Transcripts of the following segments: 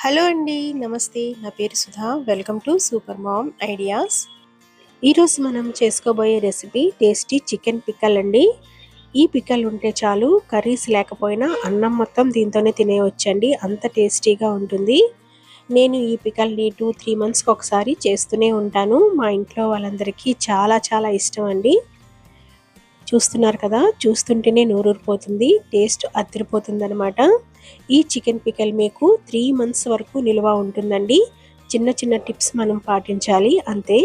Hello అండి. నమస్తే. నా పేరు Sudha. Welcome to super mom ideas. ఈరోజు మనం చేసుకోబోయే రెసిపీ టేస్టీ చికెన్ పిక్కల్ అండి. ఈ పిక్కల్ ఉంటే చాలు కర్రీస్ లేకపోయినా అన్నం మొత్తం దీంతోనే తినేయవచ్చండి. అంత టేస్టీగా ఉంటుంది. నేను ఈ పిక్కల్ని 2-3 మంత్స్కి ఒకసారి చేస్తూనే ఉంటాను. మా ఇంట్లో వాళ్ళందరికీ చాలా చాలా ఇష్టం అండి. చూస్తున్నారు కదా, చూస్తుంటేనే నోరూరిపోతుంది. టేస్ట్ అదిరిపోతుందనమాట. ఈ చికెన్ పికల్ మీకు 3 మంత్స్ వరకు నిల్వ ఉంటుందండి. చిన్న చిన్న టిప్స్ మనం పాటించాలి అంతే.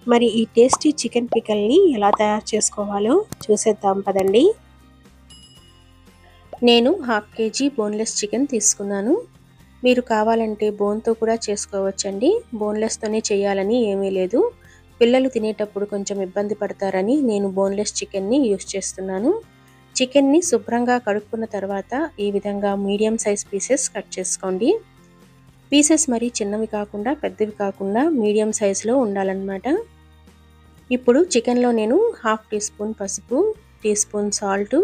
మరి ఈ టేస్టీ చికెన్ పికల్ని ఎలా తయారు చేసుకోవాలో చూసేద్దాం పదండి. నేను 1/2 kg బోన్లెస్ చికెన్ తీసుకున్నాను. మీరు కావాలంటే బోన్తో కూడా చేసుకోవచ్చండి. బోన్లెస్తోనే చేయాలని ఏమీ లేదు. పిల్లలు తినేటప్పుడు కొంచెం ఇబ్బంది పడతారని నేను బోన్లెస్ చికెన్ని యూస్ చేస్తున్నాను. చికెన్ని శుభ్రంగా కడుక్కున్న తర్వాత ఈ విధంగా మీడియం సైజ్ పీసెస్ కట్ చేసుకోండి. పీసెస్ మరీ చిన్నవి కాకుండా పెద్దవి కాకుండా మీడియం సైజులో ఉండాలన్నమాట. ఇప్పుడు చికెన్లో నేను 1/2 టీ స్పూన్ పసుపు, teaspoon salt,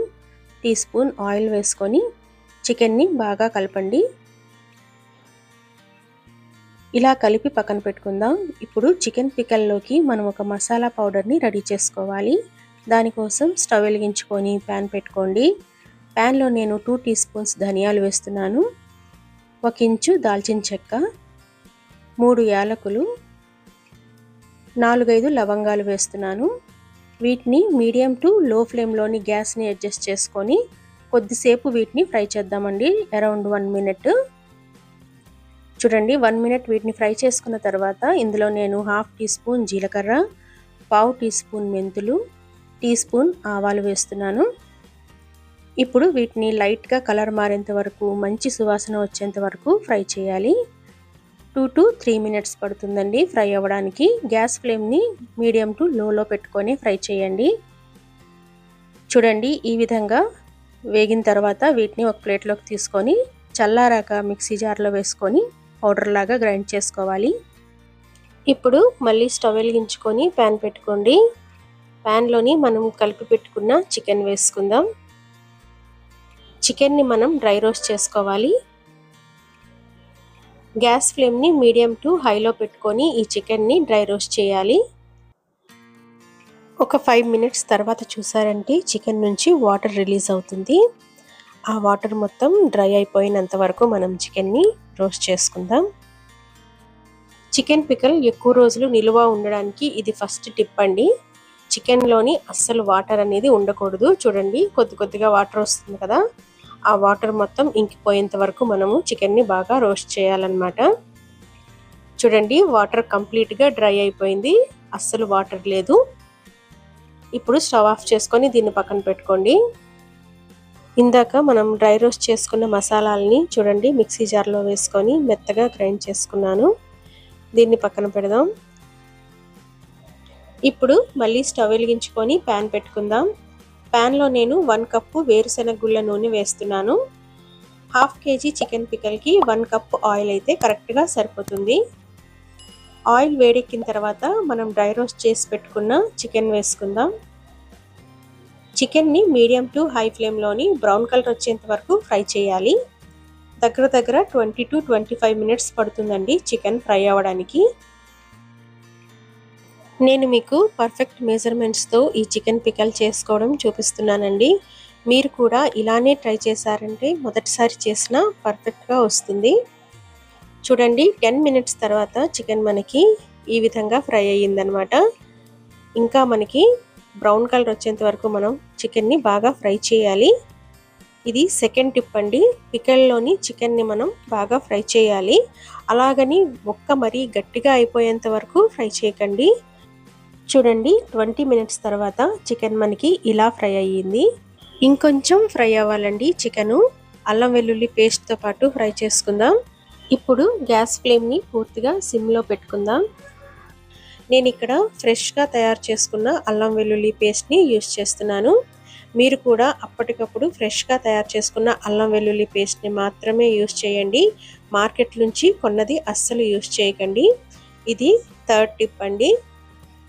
teaspoon oil వేసుకొని చికెన్ని బాగా కలపండి. ఇలా కలిపి పక్కన పెట్టుకుందాం. ఇప్పుడు చికెన్ పికల్లోకి మనం ఒక మసాలా పౌడర్ని రెడీ చేసుకోవాలి. దానికోసం స్టవ్ వెలిగించుకొని ప్యాన్ పెట్టుకోండి. ప్యాన్లో నేను 2 టీ స్పూన్స్ ధనియాలు వేస్తున్నాను, 1 ఇంచు దాల్చిన చెక్క, 3 యాలకులు, 4-5 లవంగాలు వేస్తున్నాను. వీటిని మీడియం టు లో ఫ్లేమ్లోని గ్యాస్ని అడ్జస్ట్ చేసుకొని కొద్దిసేపు వీటిని ఫ్రై చేద్దామండి. Around 1 minute. చూడండి, 1 మినిట్ వీటిని ఫ్రై చేసుకున్న తర్వాత ఇందులో నేను 1/2 టీ స్పూన్ జీలకర్ర, 1/4 టీ స్పూన్ మెంతులు, టీ స్పూన్ ఆవాలు వేస్తున్నాను. ఇప్పుడు వీటిని లైట్గా కలర్ మారేంత వరకు, మంచి సువాసన వచ్చేంత వరకు ఫ్రై చేయాలి. 2 to 3 మినిట్స్ పడుతుందండి ఫ్రై అవ్వడానికి. గ్యాస్ ఫ్లేమ్ని మీడియం టు లోలో పెట్టుకొని ఫ్రై చేయండి. చూడండి, ఈ విధంగా వేగిన తర్వాత వీటిని ఒక ప్లేట్లోకి తీసుకొని చల్లారాక మిక్సీ జార్లో వేసుకొని పౌడర్ లాగా గ్రైండ్ చేసుకోవాలి. ఇప్పుడు మళ్ళీ స్టవ్ వెలిగించుకొని ప్యాన్ పెట్టుకోండి. ప్యాన్లోని మనం కలిపి పెట్టుకున్న చికెన్ వేసుకుందాం. చికెన్ని మనం డ్రై రోస్ట్ చేసుకోవాలి. గ్యాస్ ఫ్లేమ్ని మీడియం టు హైలో పెట్టుకొని ఈ చికెన్ని డ్రై రోస్ట్ చేయాలి. ఒక 5 మినిట్స్ తర్వాత చూసారంటే చికెన్ నుంచి వాటర్ రిలీజ్ అవుతుంది. ఆ వాటర్ మొత్తం డ్రై అయిపోయినంత వరకు మనం చికెన్ని రోస్ట్ చేసుకుందాం. చికెన్ పికల్ ఎక్కువ రోజులు నిలువ ఉండడానికి ఇది ఫస్ట్ టిప్ అండి. చికెన్లోని అస్సలు వాటర్ అనేది ఉండకూడదు. చూడండి, కొద్దిగా వాటర్ వస్తుంది కదా, ఆ వాటర్ మొత్తం ఇంకిపోయేంత వరకు మనము చికెన్ని బాగా రోస్ట్ చేయాలన్నమాట. చూడండి, వాటర్ కంప్లీట్గా డ్రై అయిపోయింది. అస్సలు వాటర్ లేదు. ఇప్పుడు స్టవ్ ఆఫ్ చేసుకొని దీన్ని పక్కన పెట్టుకోండి. ఇందాక మనం డ్రై రోస్ట్ చేసుకున్న మసాలాలని చూడండి మిక్సీ జార్లో వేసుకొని మెత్తగా గ్రైండ్ చేసుకున్నాను. దీన్ని పక్కన పెడదాం. ఇప్పుడు మళ్ళీ స్టవ్ వెలిగించుకొని ప్యాన్ పెట్టుకుందాం. ప్యాన్లో నేను 1 కప్పు వేరుశెనగ గుళ్ళ నూనె వేస్తున్నాను. 1/2 kg చికెన్ పికల్కి 1 కప్ ఆయిల్ అయితే కరెక్ట్గా సరిపోతుంది. ఆయిల్ వేడెక్కిన తర్వాత మనం డ్రై రోస్ట్ చేసి పెట్టుకున్న చికెన్ వేసుకుందాం. చికెన్ని మీడియం టు హై ఫ్లేమ్లోని బ్రౌన్ కలర్ వచ్చేంత వరకు ఫ్రై చేయాలి. దగ్గర 20 to 25 మినిట్స్ పడుతుందండి చికెన్ ఫ్రై అవ్వడానికి. నేను మీకు పర్ఫెక్ట్ మెజర్మెంట్స్తో ఈ చికెన్ పికల్ చేసుకోవడం చూపిస్తున్నానండి. మీరు కూడా ఇలానే ట్రై చేశారంటే మొదటిసారి చేసినా పర్ఫెక్ట్గా వస్తుంది. చూడండి, 10 మినిట్స్ తర్వాత చికెన్ మనకి ఈ విధంగా ఫ్రై అయ్యిందనమాట. ఇంకా మనకి బ్రౌన్ కలర్ వచ్చేంత వరకు మనం చికెన్ని బాగా ఫ్రై చేయాలి. ఇది సెకండ్ టిప్ అండి. పికల్లోని చికెన్ని మనం బాగా ఫ్రై చేయాలి. అలాగని మరీ గట్టిగా అయిపోయేంత వరకు ఫ్రై చేయకండి. చూడండి, 20 మినిట్స్ తర్వాత చికెన్ మనకి ఇలా ఫ్రై అయ్యింది. ఇంకొంచెం ఫ్రై అవ్వాలండి చికెను. అల్లం వెల్లుల్లి పేస్ట్తో పాటు ఫ్రై చేసుకుందాం. ఇప్పుడు గ్యాస్ ఫ్లేమ్ని పూర్తిగా సిమ్లో పెట్టుకుందాం. నేను ఇక్కడ ఫ్రెష్గా తయారు చేసుకున్న అల్లం వెల్లుల్లి పేస్ట్ని యూస్ చేస్తున్నాను. మీరు కూడా అప్పటికప్పుడు ఫ్రెష్గా తయారు చేసుకున్న అల్లం వెల్లుల్లి పేస్ట్ని మాత్రమే యూస్ చేయండి. మార్కెట్ నుంచి కొన్నది అస్సలు యూస్ చేయకండి. ఇది థర్డ్ టిప్ అండి.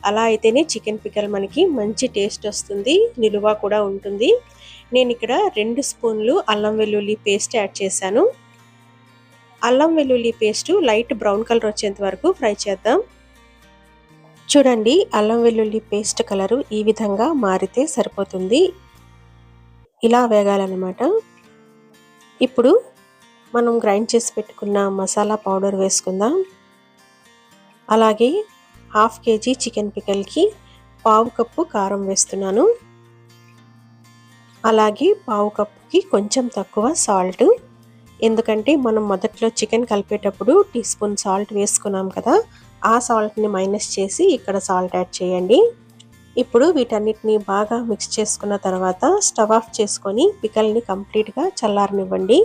అలా అయితేనే చికెన్ పికల్ మనకి మంచి టేస్ట్ వస్తుంది, నిలువ కూడా ఉంటుంది. నేను ఇక్కడ 2 స్పూన్లు అల్లం వెల్లుల్లి పేస్ట్ యాడ్ చేశాను. అల్లం వెల్లుల్లి పేస్ట్ లైట్ బ్రౌన్ కలర్ వచ్చేంత వరకు ఫ్రై చేద్దాం. చూడండి, అల్లం వెల్లుల్లి పేస్ట్ కలరు ఈ విధంగా మారితే సరిపోతుంది. ఇలా వేగాలన్నమాట. ఇప్పుడు మనం గ్రైండ్ చేసి పెట్టుకున్న మసాలా పౌడర్ వేసుకుందాం. అలాగే 1/2 kg చికెన్ పికల్కి 1/2 కప్పు కారం వేస్తున్నాను. అలాగే 1/2 కప్పుకి కొంచెం తక్కువ సాల్ట్. ఎందుకంటే మనం మొదట్లో చికెన్ కలిపేటప్పుడు టీ స్పూన్ సాల్ట్ వేసుకున్నాం కదా, ఆ సాల్ట్ని మైనస్ చేసి ఇక్కడ సాల్ట్ యాడ్ చేయండి. ఇప్పుడు వీటన్నిటిని బాగా మిక్స్ చేసుకున్న తర్వాత స్టవ్ ఆఫ్ చేసుకొని పికల్ని కంప్లీట్గా చల్లారనివ్వండి.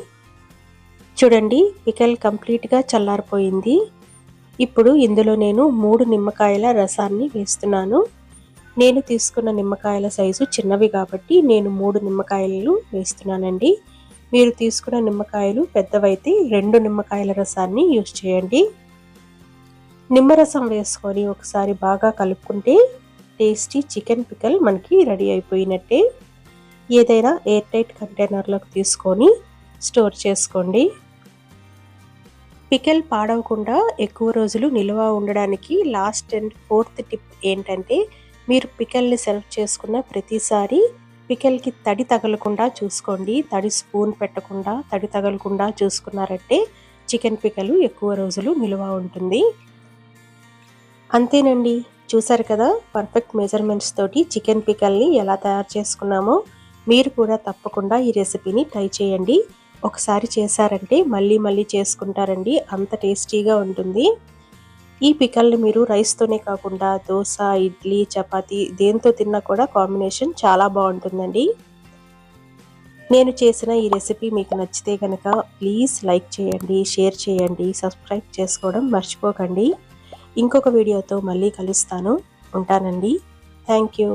చూడండి, పికల్ కంప్లీట్గా చల్లారిపోయింది. ఇప్పుడు ఇందులో నేను 3 నిమ్మకాయల రసాన్ని వేస్తున్నాను. నేను తీసుకున్న నిమ్మకాయల సైజు చిన్నవి కాబట్టి నేను 3 నిమ్మకాయలు వేస్తున్నానండి. మీరు తీసుకున్న నిమ్మకాయలు పెద్దవైతే 2 నిమ్మకాయల రసాన్ని యూజ్ చేయండి. నిమ్మరసం వేసుకొని ఒకసారి బాగా కలుపుకుంటే టేస్టీ చికెన్ పికల్ మనకి రెడీ అయిపోయినట్టే. ఏదైనా ఎయిర్ టైట్ కంటైనర్లోకి తీసుకొని స్టోర్ చేసుకోండి. పికల్ పాడవకుండా ఎక్కువ రోజులు నిల్వ ఉండడానికి లాస్ట్ అండ్ 4th టిప్ ఏంటంటే, మీరు పికల్ని సర్వ్ చేసుకున్న ప్రతిసారి పికల్కి తడి తగలకుండా చూసుకోండి. తడి స్పూన్ పెట్టకుండా తడి తగలకుండా చూసుకున్నారంటే చికెన్ పికలు ఎక్కువ రోజులు నిల్వ ఉంటుంది. అంతేనండి, చూసారు కదా, పర్ఫెక్ట్ మెజర్మెంట్స్ తోటి చికెన్ పికల్ని ఎలా తయారు చేసుకున్నామో. మీరు కూడా తప్పకుండా ఈ రెసిపీని ట్రై చేయండి. ఒకసారి చేశారంటే మళ్ళీ మళ్ళీ చేసుకుంటారండి, అంత టేస్టీగా ఉంటుంది. ఈ పికల్ని మీరు రైస్తోనే కాకుండా దోశ, ఇడ్లీ, చపాతీ దేంతో తిన్నా కూడా కాంబినేషన్ చాలా బాగుంటుందండి. నేను చేసిన ఈ రెసిపీ మీకు నచ్చితే కనుక ప్లీజ్ లైక్ చేయండి, షేర్ చేయండి, సబ్స్క్రైబ్ చేసుకోవడం మర్చిపోకండి. ఇంకొక వీడియోతో మళ్ళీ కలుస్తాను. ఉంటానండి. Thank you.